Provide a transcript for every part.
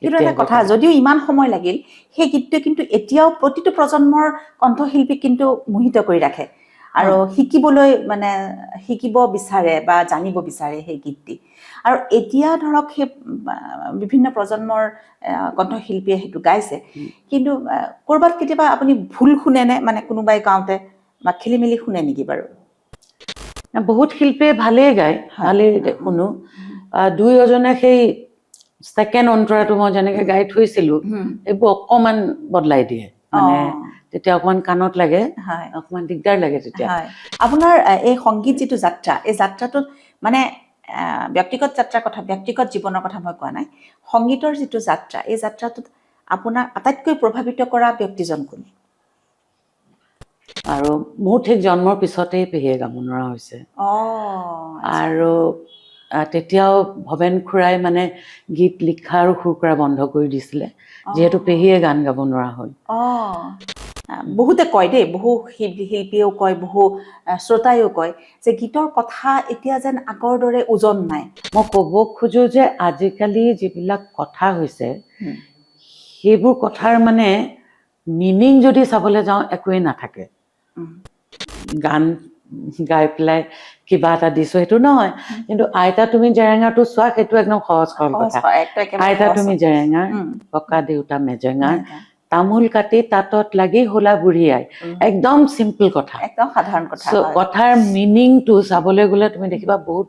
কিন্তু এটা কথা যদিও ইমান সময় লাগিল সেই গীতটোৱে কিন্তু এতিয়াও প্ৰতিটো প্ৰজন্মৰ কণ্ঠশিল্পীক কিন্তু মোহিত কৰি ৰাখে আৰু শিকিবলৈ মানে শিকিব বিচাৰে বা জানিব বিচাৰে সেই গীতটি আৰু এতিয়া ধৰক সেই বিভিন্ন প্ৰজন্মৰ কণ্ঠশিল্পীয়ে সেইটো গাইছে কিন্তু ক'ৰবাত কেতিয়াবা আপুনি ভুল শুনেনে মানে কোনোবাই গাওঁতে বা খেলি মেলি শুনে নেকি বাৰু বহুত শিল্পীয়ে ভালেই গায় ভালেই শুনো দুই এজনে সেই ছেকেণ্ড অন্তৰাটো মই যেনেকৈ গাই থৈছিলোঁ এইবোৰ অকণমান বদলাই দিয়ে মানে তেতিয়া অকণমান কাণত লাগে অকণমান দিগদাৰ লাগে তেতিয়া আপোনাৰ এই সংগীত যিটো যাত্ৰা এই যাত্ৰাটোত মানে ব্যক্তিগত যাত্ৰাৰ কথা ব্যক্তিগত জীৱনৰ কথা মই কোৱা নাই সংগীতৰ যিটো যাত্ৰা এই যাত্ৰাটোত আপোনাৰ আটাইতকৈ প্ৰভাৱিত কৰা ব্যক্তিজন কোন আৰু মোৰ ঠিক জন্মৰ পিছতেই পেহীয়ে গাব নোৱাৰা হৈছে আৰু তেতিয়াও ভৱেন খুৰাই মানে গীত লিখা আৰু সুৰ কৰা বন্ধ কৰি দিছিলে যিহেতু পেহীয়ে গান গাব নোৱাৰা হ'ল বহুতে কয় দেই বহু শিল্পীয়েও কয় বহু শ্ৰোতায়ো কয় যে গীতৰ কথা এতিয়া যেন আগৰ দৰে ওজন নাই মই ক'ব খোজো যে আজিকালি যিবিলাক কথা হৈছে সেইবোৰ কথাৰ মানে মিনিং যদি চাবলৈ যাওঁ একোৱেই নাথাকে গান গাই পেলাই কিবা এটা দিছো সেইটো নহয় কিন্তু আইতা তুমি জেৰেঙাটো চোৱা সেইটো একদম সহজ সৰল কথা আইতা তুমি জেৰেঙাৰ ককা দেউতা মেজেঙাৰ তামোল কাটি তাঁতত লাগি হোলা বুঢ়ী আই একদম চিম্পল কথা একদম সাধাৰণ কথা কথাৰ মিনিংটো চাবলৈ গ'লে তুমি দেখিবা বহুত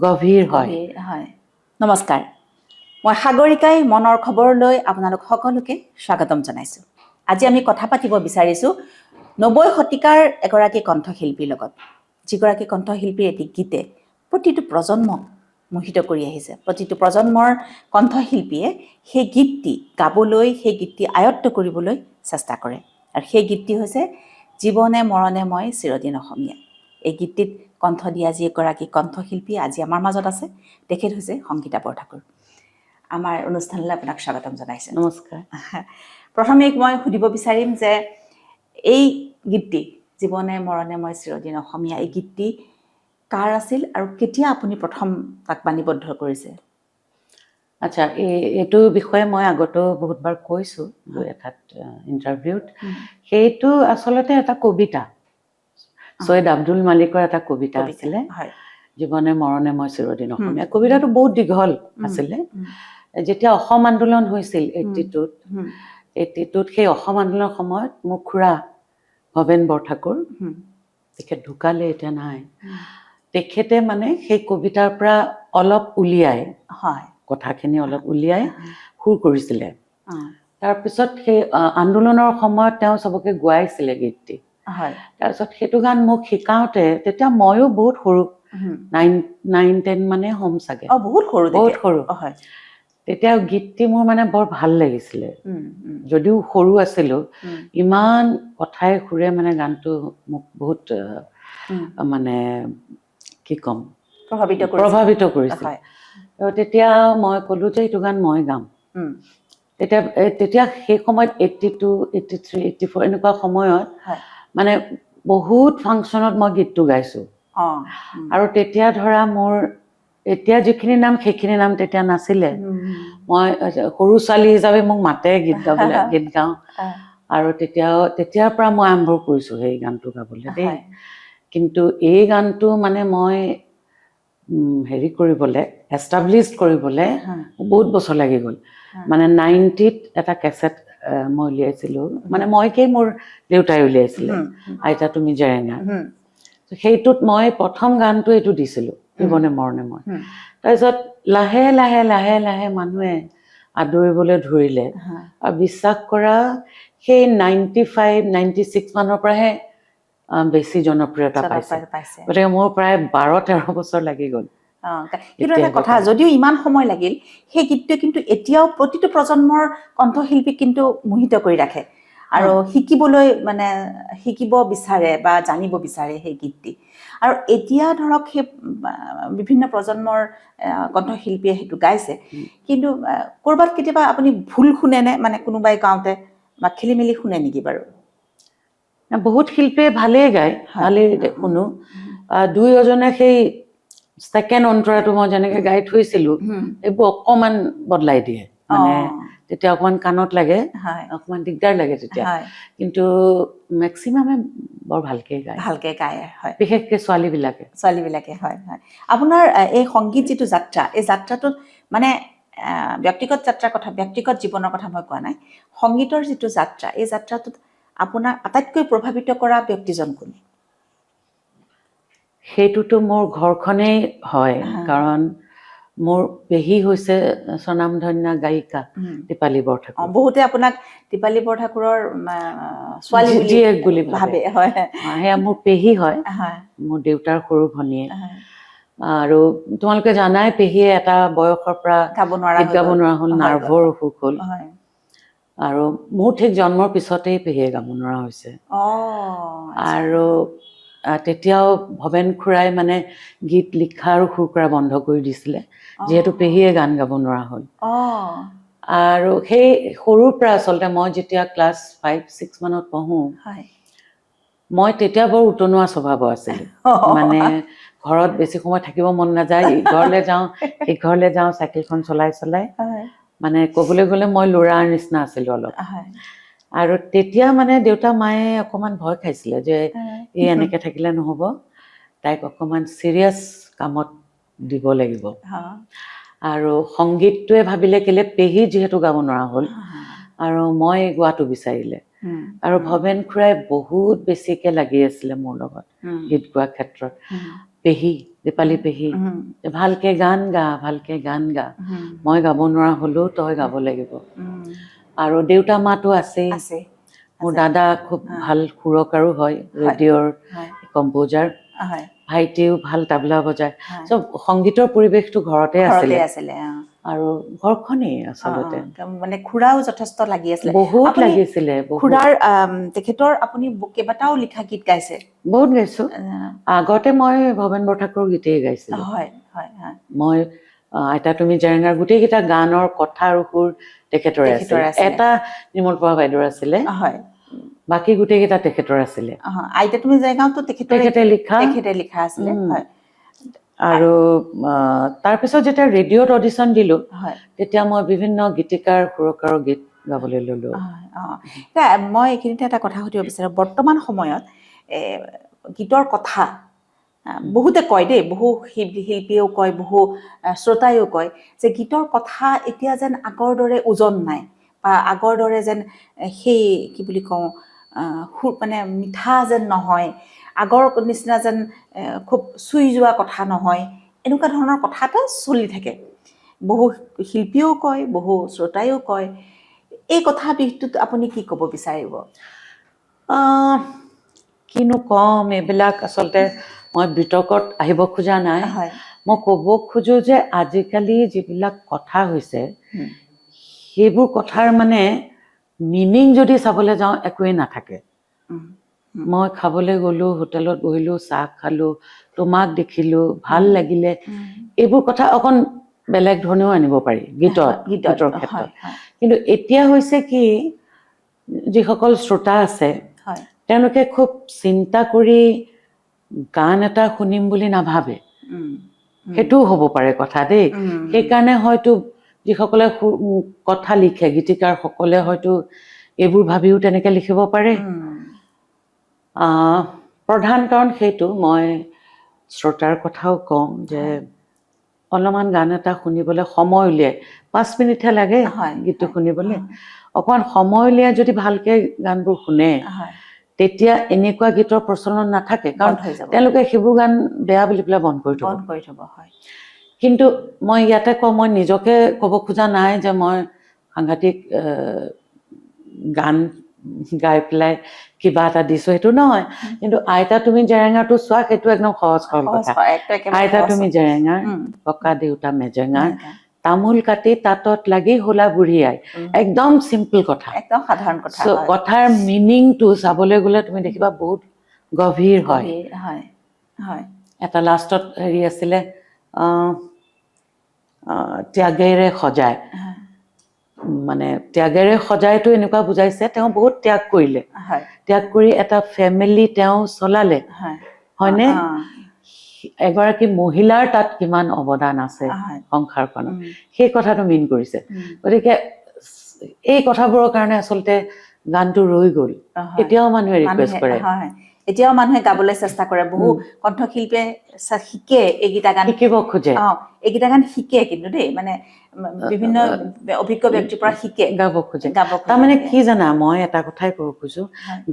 গভীৰ হয় নমস্কাৰ মই সাগৰিকাই মনৰ খবৰলৈ আপোনালোক সকলোকে স্বাগতম জনাইছোঁ আজি আমি কথা পাতিব বিচাৰিছোঁ 90 শতিকাৰ এগৰাকী কণ্ঠশিল্পীৰ লগত যিগৰাকী কণ্ঠশিল্পীৰ এটি গীতে প্ৰতিটো প্ৰজন্মক মোহিত কৰি আহিছে প্ৰতিটো প্ৰজন্মৰ কণ্ঠশিল্পীয়ে সেই গীতটি গাবলৈ সেই গীতটি আয়ত্ত কৰিবলৈ চেষ্টা কৰে আৰু সেই গীতটি হৈছে জীৱনে মৰণে মই চিৰদিন অসমীয়া এই গীতটিত কণ্ঠ দিয়া যিগৰাকী কণ্ঠশিল্পী আজি আমাৰ মাজত আছে তেখেত হৈছে সংগীতা বৰঠাকুৰ আমাৰ অনুষ্ঠানলৈ আপোনাক স্বাগতম জনাইছোঁ নমস্কাৰ প্ৰথমে মই সুধিব বিচাৰিম যে এই গীতটি জীৱনে মৰণে মই চিৰদিন অসমীয়া এই গীতটি কাৰ আছিল আৰু কেতিয়া আপুনি প্ৰথম তাক বাণীবদ্ধ কৰিছে আচ্ছা এইটো বিষয়ে মই আগতেও বহুতবাৰ কৈছোঁ এটাত ইণ্টাৰভিউত সেইটো আচলতে এটা কবিতা সৈয়দ আব্দুল মালিকৰ এটা কবিতা আছিলে জীৱনে মৰণে মই চিৰদিন অসমীয়া কবিতাটো বহুত দীঘল আছিলে যেতিয়া অসম আন্দোলন হৈছিল 82ত সেই অসম আন্দোলনৰ সময়ত মোৰ খুৰা ভৱেন বৰঠাকুৰ তেখেত ঢুকালে এতিয়া নাই তেখেতে মানে সেই কবিতাৰ পৰা অলপ উলিয়াই কথাখিনি অলপ উলিয়াই সুৰ কৰিছিলে তাৰপিছত সেই আন্দোলনৰ সময়ত তেওঁ চবকে গোৱাইছিলে গীতটি তাৰপিছত সেইটো গান মোক শিকাওঁতে তেতিয়া ময়ো বহুত সৰু 9-10 মানে হ'ম চাগে বহুত সৰু তেতিয়া গীতটি মোৰ মানে বৰ ভাল লাগিছিলে যদিও সৰু আছিলোঁ ইমান কথাই সুৰে মানে গানটো মোক বহুত মানে কি ক'ম প্ৰভাৱিত কৰিছিল তেতিয়া মই ক'লোঁ যে এইটো গান মই গাম তেতিয়া সেই সময়ত 82, 83, 84 এনেকুৱা সময়ত মানে বহুত ফাংচনত মই গীতটো গাইছোঁ আৰু তেতিয়া ধৰা মোৰ এতিয়া যিখিনি নাম সেইখিনি নাম তেতিয়া নাছিলে মই সৰু ছোৱালী হিচাপে মোক মাতে গীত গাবলৈ গীত গাওঁ আৰু তেতিয়াৰ পৰা মই আৰম্ভ কৰিছোঁ সেই গানটো গাবলৈ দেই কিন্তু এই গানটো মানে মই হেৰি কৰিবলৈ এষ্টাব্লিছ কৰিবলৈ বহুত বছৰ লাগি গ'ল মানে 90ত এটা কেছেট মই উলিয়াইছিলোঁ মানে মইকেই মোৰ দেউতাই উলিয়াইছিলে আইতা তুমি জেৰেঙা সেইটোত মই প্ৰথম গানটো এইটো দিছিলোঁ জীৱনে মৰণে মই তাৰপিছত লাহে লাহে লাহে লাহে মানুহে আদৰিবলৈ ধৰিলে আৰু বিশ্বাস কৰা সেই 95, 96 মানৰ পৰাহে বেছি জনপ্ৰিয়তা পাইছে গতিকে মোৰ প্ৰায় 12-13 বছৰ লাগি গ'ল কিন্তু এটা কথা যদিও ইমান সময় লাগিল সেই গীতটোৱে কিন্তু এতিয়াও প্ৰতিটো প্ৰজন্মৰ কণ্ঠশিল্পীক কিন্তু মোহিত কৰি ৰাখে আৰু শিকিবলৈ মানে শিকিব বিচাৰে বা জানিব বিচাৰে সেই গীতটি আৰু এতিয়া ধৰক সেই বিভিন্ন প্ৰজন্মৰ কণ্ঠশিল্পীয়ে সেইটো গাইছে কিন্তু ক'ৰবাত কেতিয়াবা আপুনি ভুল শুনেনে মানে কোনোবাই গাওঁতে বা খেলি মেলি শুনে নেকি বাৰু বহুত শিল্পীয়ে ভালেই গায় ভালেই শুনো দুই এজনে সেই ছেকেণ্ড অন্তৰাটো মই যেনেকৈ গাই থৈছিলোঁ এইবোৰ অকণমান বদলাই দিয়ে মানে তেতিয়া অকণমান কাণত লাগে, হয় অকণমান দিগদাৰ লাগে তেতিয়া, হয় কিন্তু মেক্সিমামে বৰ ভালকে গায়, হয় বিশেষকে ছোৱালীবিলাকে। হয় হয়। আপোনাৰ এই সংগীত যিটো যাত্ৰা, এই যাত্ৰাটোত মানে ব্যক্তিগত যাত্ৰাৰ কথা, ব্যক্তিগত জীৱনৰ কথা মই কোৱা নাই, সংগীতৰ যিটো যাত্ৰা, এই যাত্ৰাটোত আপোনাৰ আটাইতকৈ প্ৰভাৱিত কৰা ব্যক্তিজন কোন? সেইটোতো মোৰ ঘৰখনেই হয়, কাৰণ মোৰ পেহী হৈছে স্বনামধন্য গায়িকা দীপালী বৰঠাকুৰ। বহুতে আপোনাক দীপালী বৰঠাকুৰৰ ছোৱালী বুলি ভাবে। হয় সেয়া মোৰ পেহী হয়, মোৰ দেউতাৰ সৰু ভনীয়ে। আৰু তোমালোকে জানাই পেহীয়ে এটা বয়সৰ পৰা গীত গাব নোৱাৰা হ'ল, নাৰ্ভৰ অসুখ হ'ল, আৰু মোৰ ঠিক জন্মৰ পিছতেই পেহীয়ে গাব নোৱাৰা হৈছে। আৰু তেতিয়াও ভৱেন খুৰাই মানে গীত লিখা আৰু সুৰ কৰা বন্ধ কৰি দিছিলে, যিহেতু পেহীয়ে গান গাব নোৱাৰা হ'ল। আৰু সেই সৰুৰ পৰা আচলতে মই যেতিয়া ক্লাছ 5-6 মানত পঢ়োঁ, মই তেতিয়া বৰ উতনুৱা স্বভাৱৰ আছিলোঁ। মানে ঘৰত বেছি সময় থাকিব মন নাযায়, ইঘৰলৈ যাওঁ সিঘৰলৈ যাওঁ, চাইকেলখন চলাই চলাই, মানে ক'বলৈ গ'লে মই ল'ৰাৰ নিচিনা আছিলোঁ অলপ। আৰু তেতিয়া মানে দেউতা মায়ে অকণমান ভয় খাইছিলে যে এই এনেকৈ থাকিলে নহ'ব, তাইক অকণমান চিৰিয়াছ কামত দিব লাগিব। আৰু সংগীতটোৱে ভাবিলে, কেলে পেহী যিহেতু গাব নোৱাৰা হ'ল আৰু মই গোৱাটো বিচাৰিলে, আৰু ভৱেন খুৰাই বহুত বেছিকৈ লাগি আছিলে মোৰ লগত গীত গোৱাৰ ক্ষেত্ৰত। পেহী, দীপালী পেহী, ভালকে গান গা, ভালকে গান গা, মই গাব নোৱাৰা হ'লেও তই গাব লাগিব। আৰু দেউতা মাতো আছেই, মোৰ দাদা খুব ভাল সুৰকাৰো হয়, ৰেডিঅ'ৰ কম্প'জাৰ, ভাইটিও ভাল তাবলা বজায়। চব সংগীতৰ পৰিৱেশটো ঘৰতে আছিলে, আৰু ঘৰখনেই আচলতে মানে খুৰাও যথেষ্ট লাগি আছিলে, বহুত লাগিছিলে। খুৰাৰ তেখেতৰ আপুনি কেইবাটাও লিখা গীত গাইছে? বহুত গাইছো। আগতে মই ভৱেন বৰঠাকুৰৰ গীতেই গাইছিলোঁ। মই আইতা তুমি জেৰেঙাৰ গোটেইকেইটা গানৰ কথা আৰু সুৰ তেখেতৰে আছিলে। এটা নিৰ্মলপ্ৰভা বাইদেউৰ আছিলে, বাকী গোটেইকেইটা তেখেতৰ আছিলে। আইতা তুমি জেৰেঙাওতো তেখেতে লিখা আছিলে। আৰু তাৰপিছত যেতিয়া ৰেডিঅ'ত অডিশ্যন দিলোঁ, তেতিয়া মই বিভিন্ন গীতিকাৰ সুৰকাৰৰ গীত গাবলৈ ল'লোঁ। মই এইখিনিতে এটা কথা সুধিব বিচাৰোঁ, বৰ্তমান সময়ত গীতৰ কথা বহুতে কয় দেই, বহু শিল্পীয়েও কয়, বহু শ্ৰোতায়ো কয় যে গীতৰ কথা এতিয়া যেন আগৰ দৰে ওজন নাই, বা আগৰ দৰে যেন সেই কি বুলি কওঁ মানে মিঠা যেন নহয়, আগৰ নিচিনা যেন খুব চুই যোৱা কথা নহয়, এনেকুৱা ধৰণৰ কথা এটা চলি থাকে। বহু শিল্পীয়েও কয়, বহু শ্ৰোতায়ো কয়। এই কথা বিষয়টোত আপুনি কি ক'ব বিচাৰিব? কিনো ক'ম, এইবিলাক আচলতে মই বিতৰ্কত আহিব খোজা নাই। মই ক'ব খোজো যে আজিকালি যিবিলাক কথা হৈছে, সেইবোৰ কথাৰ মানে মিনিং যদি চাবলৈ যাওঁ একোৱেই নাথাকে। মই খাবলৈ গ'লোঁ, হোটেলত বহিলোঁ, চাহ খালোঁ, তোমাক দেখিলোঁ, ভাল লাগিলে, এইবোৰ কথা অকণ বেলেগ ধৰণেও আনিব পাৰি গীতৰ ক্ষেত্ৰত। কিন্তু এতিয়া হৈছে কি, যিসকল শ্ৰোতা আছে তেওঁলোকে খুব চিন্তা কৰি গান এটা শুনিম বুলি নাভাবে। সেইটোও হ'ব পাৰে কথা দেই। সেইকাৰণে হয়তো যিসকলে কথা লিখে, গীতিকাৰসকলে হয়তো এইবোৰ ভাবিও তেনেকৈ লিখিব পাৰে। প্ৰধান কাৰণ সেইটো। মই শ্ৰোতাৰ কথাও কওঁ যে অলপমান গান এটা শুনিবলৈ সময় উলিয়াই, 5 মিনিটহে লাগে গীতটো শুনিবলৈ, অকণমান সময় উলিয়াই যদি ভালকৈ গানবোৰ শুনে, তেতিয়া এনেকুৱা গীতৰ প্ৰচলন নাথাকে, কাৰণ তেওঁলোকে সেইবোৰ গান বেয়া বুলি পেলাই বন্ধ কৰি থ'ব। কিন্তু মই ইয়াতে কওঁ, মই নিজকে ক'ব খোজা নাই যে মই সাংঘাতিক গান গাই পেলাই কিবা এটা দিছোঁ, সেইটো নহয়। কিন্তু আইতা তুমি জেৰেঙাটো চোৱা, সেইটো একদম সহজ সৰল কথা। আইতা তুমি জেৰেঙাৰ, ককা দেউতা মেজেঙাৰ, তামোল কাটি তাঁতত লাগি হোলা বুঢ়ী আই, একদম চিম্পল কথা, একদম সাধাৰণ কথা। কথাৰ মিনিংটো চাবলৈ গ'লে তুমি দেখিবা বহুত গভীৰ হয়। এটা লাষ্টত হেৰি আছিলে, ত্যাগেৰে সজায়, মানে ত্যাগেৰে সজাইটো এনেকুৱা বুজাইছে তেওঁ বহুত ত্যাগ কৰিলে, ত্যাগ কৰি এটা ফেমিলি তেওঁ চলালে, হয়নে? এগৰাকী মহিলাৰ তাত কিমান অৱদান আছে হয়। সংসাৰখনত সেই কথাটো মিন কৰিছে গতিকে এই কথাবোৰৰ কাৰণে আচলতে গানটো ৰৈ গ'ল এতিয়াও মানুহে ৰিকুৱেষ্ট কৰে হয় এতিয়াও মানুহে গাবলৈ চেষ্টা কৰে বহু কণ্ঠশিল্পীয়ে শিকে এইকেইটা গান শিকিব খোজে এইকেইটা গান শিকে কিন্তু দেই মানে বিভিন্ন অভিজ্ঞ ব্যক্তিৰ পৰা শিকে গাব খোজে তাৰমানে কি জানা মই এটা কথাই ক'ব খোজো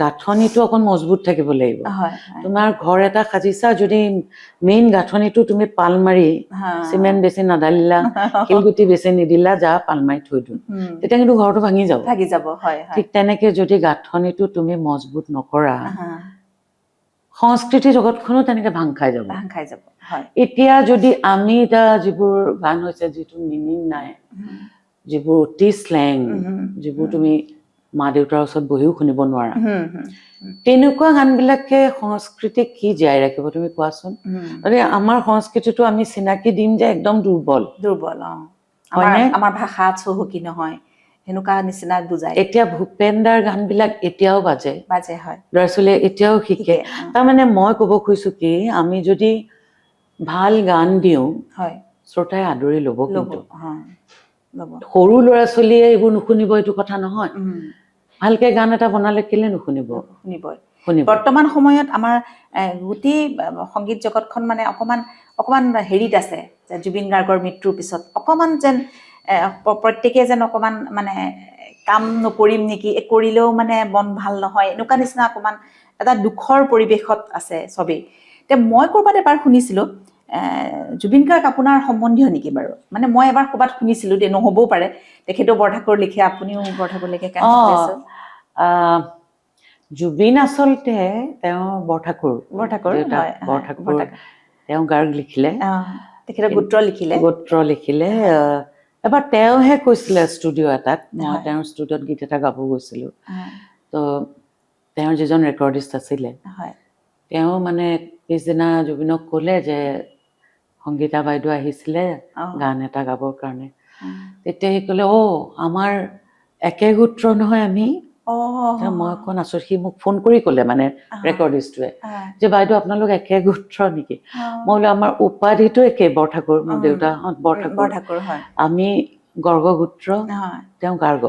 গাঁথনিটো অকণ মজবুত থাকিব লাগিব তোমাৰ ঘৰ এটা সাজিছা যদি মেইন গাঁথনিটো তুমি পাল মাৰি চিমেণ্ট বেছি নাঢালিলা শিলগুটি বেছি নিদিলা যা পাল মাৰি থৈ দিওঁ তেতিয়া কিন্তু ঘৰটো ভাঙি যাব ঠিক তেনেকে যদি গাঁথনিটো তুমি মজবুত নকৰা সংস্কৃতি জগতখনো তেনেকে ভাং খাই যাব এতিয়া যদি আমি এতিয়া যিবোৰ গান হৈছে যিটো মিনিং নাই যিবোৰ অতি শ্লেং যিবোৰ তুমি মা দেউতাৰ ওচৰত বহিও শুনিব নোৱাৰা তেনেকুৱা গানবিলাকে সংস্কৃতিক কি জীয়াই ৰাখিব তুমি কোৱাচোন আৰে আমাৰ সংস্কৃতিটো আমি চিনাকি দিম যে একদম দুৰ্বল আমাৰ ভাষা চহকী নহয় সেনেকুৱা নিচিনা বুজায় এতিয়া ভূপেন্দাৰ গানবিলাক এতিয়াও বাজে হয় ল'ৰা ছোৱালীয়ে এতিয়াও শিকে তাৰমানে মই ক'ব খুজিছো কি আমি যদি ভাল গান দিওঁ শ্ৰোতাই আদৰি ল'ব কিন্তু সৰু ল'ৰা ছোৱালীয়ে এইবোৰ নুশুনিব এইটো কথা নহয় ভালকে গান এটা বনালে কেলে নুশুনিব বৰ্তমান সময়ত আমাৰ গোটেই সংগীত জগতখন মানে অকমান হেৰিত আছে যে জুবিন গাৰ্গৰ মৃত্যুৰ পিছত অকমান যেন প্ৰত্যেকে যেন অকমান মানে কাম নকৰিম নেকি কৰিলেও মানে মন ভাল নহয় এনেকুৱা নিচিনা অকমান এটা দুখৰ পৰিৱেশত আছে চবেই এতিয়া মই ক'ৰবাত এবাৰ শুনিছিলোঁ জুবিন গাৰ্গ আপোনাৰ সম্বন্ধীয় নেকি বাৰু মানে মই এবাৰ ক'ৰবাত শুনিছিলোঁ দেই নহ'বও পাৰে তেখেতেও বৰঠাকুৰ লিখে আপুনিও বৰঠাকুৰ লিখে জুবিন আচলতে তেওঁ বৰঠাকুৰ তেওঁ গাৰ্গ লিখিলে তেখেতে গোত্ৰ লিখিলে এবাৰ তেওঁহে কৈছিলে ষ্টুডিঅ' এটাত মই তেওঁৰ ষ্টুডিঅ'ত গীত এটা গাব গৈছিলোঁ তো তেওঁৰ যিজন ৰেকৰ্ডিষ্ট আছিলে তেওঁ মানে পিছদিনা জুবিনক ক'লে যে সংগীতা বাইদেউ আহিছিলে গান এটা গাবৰ কাৰণে তেতিয়া সি ক'লে আমাৰ একে গোত্ৰ নহয় আমি মই অকণ আচৰিত সি মোক ফোন কৰি ক'লে মানে ৰেকৰ্ডিষ্টটোৱে যে বাইদেউ আপোনালোক একে গোত্ৰ নেকি মই বোলো আমাৰ উপাধিটো একে বৰঠাকুৰ মোৰ দেউতাহঁত বৰঠাকুৰ আমি গৰ্গ গোত্ৰ তেওঁ গাৰ্গ